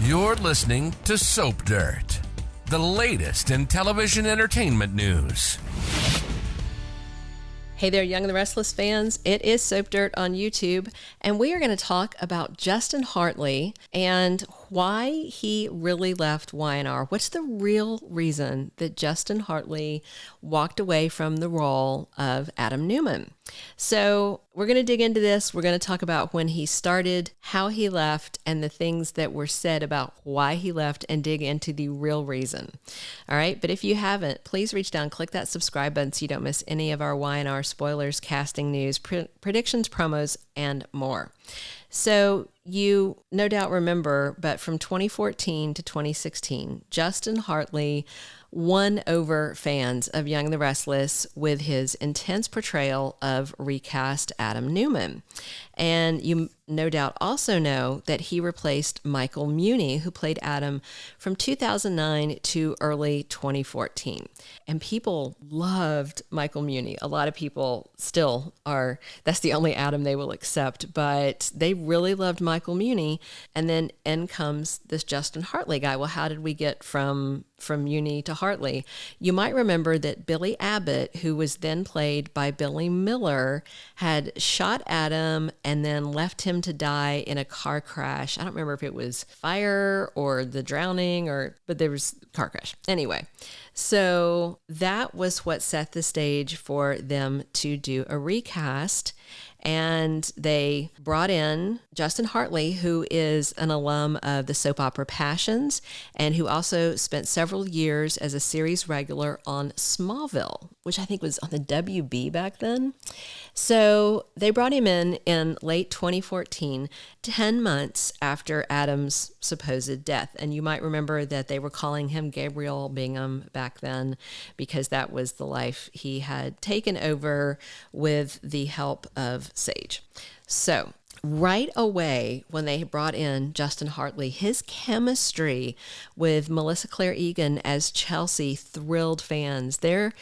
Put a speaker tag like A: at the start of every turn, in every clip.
A: You're listening to Soap Dirt, the latest in television entertainment news.
B: Hey there, Young and the Restless fans. It is Soap Dirt on YouTube, and we are going to talk about Justin Hartley and why he really left Y&R. What's the real reason that Justin Hartley walked away from the role of Adam Newman? So we're going to dig into this. We're going to talk about when he started, how he left, and the things that were said about why he left, and dig into the real reason. All right, but if you haven't, please reach down, click that subscribe button so you don't miss any of our Y&R spoilers, casting news, predictions, promos, and more. So you no doubt remember, but from 2014 to 2016, Justin Hartley won over fans of Young and the Restless with his intense portrayal of recast Adam Newman. And you no doubt also know that he replaced Michael Muhney, who played Adam from 2009 to early 2014. And people loved Michael Muhney. A lot of people still are, that's the only Adam they will accept, but they really loved Michael Muhney. And then in comes this Justin Hartley guy. Well, how did we get from Muhney to Hartley? You might remember that Billy Abbott, who was then played by Billy Miller, had shot Adam and then left him to die in a car crash. I don't remember if it was fire or the drowning, but there was a car crash. Anyway, so that was what set the stage for them to do a recast. And they brought in Justin Hartley, who is an alum of the soap opera Passions, and who also spent several years as a series regular on Smallville, which I think was on the WB back then. So they brought him in late 2014, 10 months after Adam's supposed death. And you might remember that they were calling him Gabriel Bingham back then because that was the life he had taken over with the help of Sage. So right away, when they brought in Justin Hartley, his chemistry with Melissa Claire Egan as Chelsea thrilled fans. Their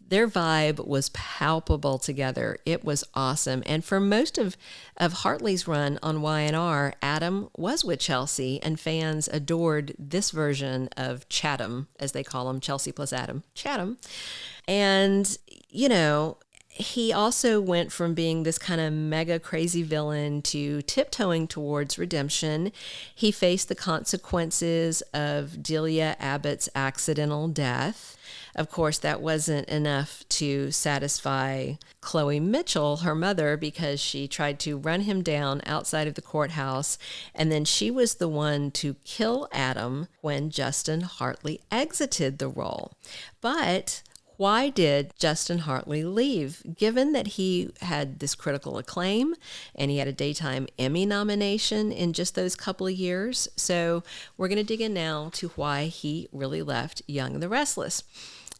B: vibe was palpable together. It was awesome. And for most of Hartley's run on Y&R, Adam was with Chelsea, and fans adored this version of Chadam, as they call him, Chelsea plus Adam, Chadam. And, you know, he also went from being this kind of mega crazy villain to tiptoeing towards redemption. He faced the consequences of Delia Abbott's accidental death. Of course, that wasn't enough to satisfy Chloe Mitchell, her mother, because she tried to run him down outside of the courthouse, and then she was the one to kill Adam when Justin Hartley exited the role. But why did Justin Hartley leave? Given that he had this critical acclaim and he had a Daytime Emmy nomination in just those couple of years. So we're going to dig in now to why he really left Young and the Restless.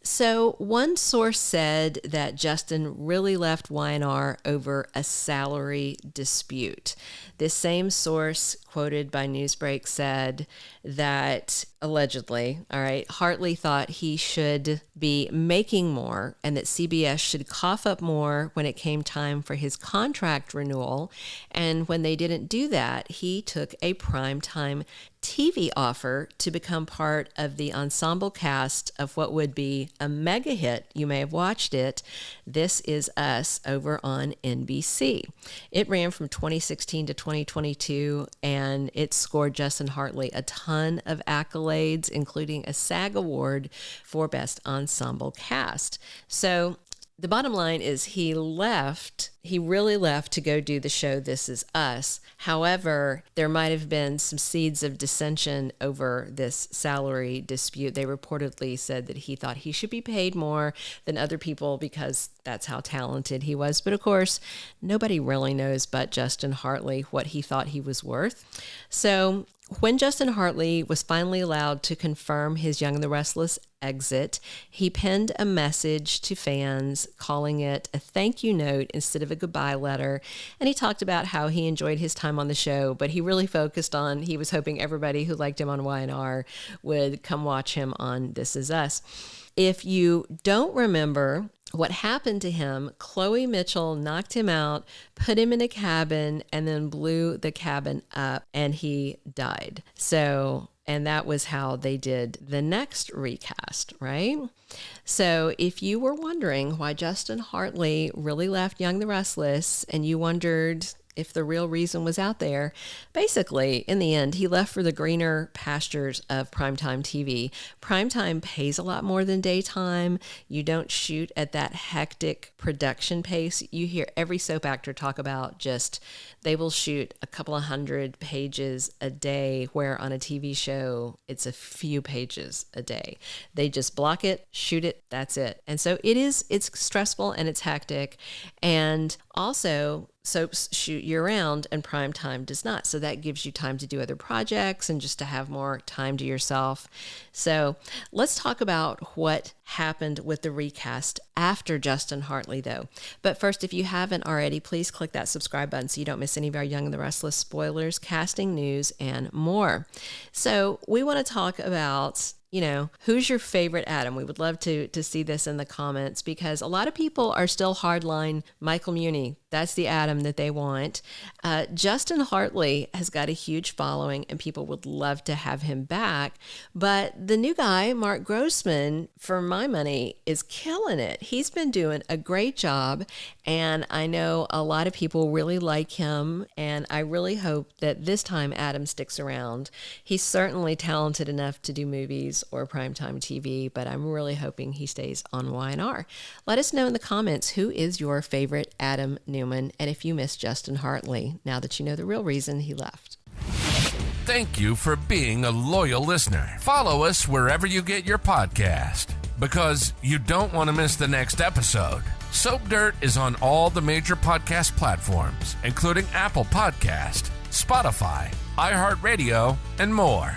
B: So one source said that Justin really left Y&R over a salary dispute. This same source, quoted by Newsbreak, said that allegedly, all right, Hartley thought he should be making more and that CBS should cough up more when it came time for his contract renewal. And when they didn't do that, he took a primetime TV offer to become part of the ensemble cast of what would be a mega hit. You may have watched it. This Is Us over on NBC. It ran from 2016 to 2022, and it scored Justin Hartley a ton of accolades, including a SAG award for Best Ensemble Cast. So the bottom line is he really left to go do the show This Is Us. However, there might have been some seeds of dissension over this salary dispute. They reportedly said that he thought he should be paid more than other people because that's how talented he was. But of course, nobody really knows but Justin Hartley what he thought he was worth. So when Justin Hartley was finally allowed to confirm his Young and the Restless exit, he penned a message to fans calling it a thank you note instead of a goodbye letter. And he talked about how he enjoyed his time on the show, but he really focused on, he was hoping everybody who liked him on Y&R would come watch him on This Is Us. If you don't remember what happened to him, Chloe Mitchell knocked him out, put him in a cabin, and then blew the cabin up, and he died. So And that was how they did the next recast, right? So if you were wondering why Justin Hartley really left Young and the Restless, and you wondered if the real reason was out there, basically, in the end, he left for the greener pastures of primetime TV. Primetime pays a lot more than daytime. You don't shoot at that hectic production pace. You hear every soap actor talk about just, they will shoot a couple of 100 pages a day, where on a TV show, it's a few pages a day. They just block it, shoot it, that's it. And so it's stressful and it's hectic. And also, soaps shoot year-round and prime time does not. So that gives you time to do other projects and just to have more time to yourself. So let's talk about what happened with the recast after Justin Hartley, though. But first, if you haven't already, please click that subscribe button so you don't miss any of our Young and the Restless spoilers, casting news, and more. So we want to talk about, who's your favorite Adam? We would love to see this in the comments, because a lot of people are still hardline Michael Muhney. That's the Adam that they want. Justin Hartley has got a huge following and people would love to have him back. But the new guy, Mark Grossman, for my money, is killing it. He's been doing a great job. And I know a lot of people really like him. And I really hope that this time Adam sticks around. He's certainly talented enough to do movies or primetime TV, but I'm really hoping he stays on Y&R. Let us know in the comments, who is your favorite Adam Newman, and if you miss Justin Hartley, now that you know the real reason he left.
A: Thank you for being a loyal listener. Follow us wherever you get your podcast, because you don't want to miss the next episode. Soap Dirt is on all the major podcast platforms, including Apple Podcast, Spotify, iHeartRadio, and more.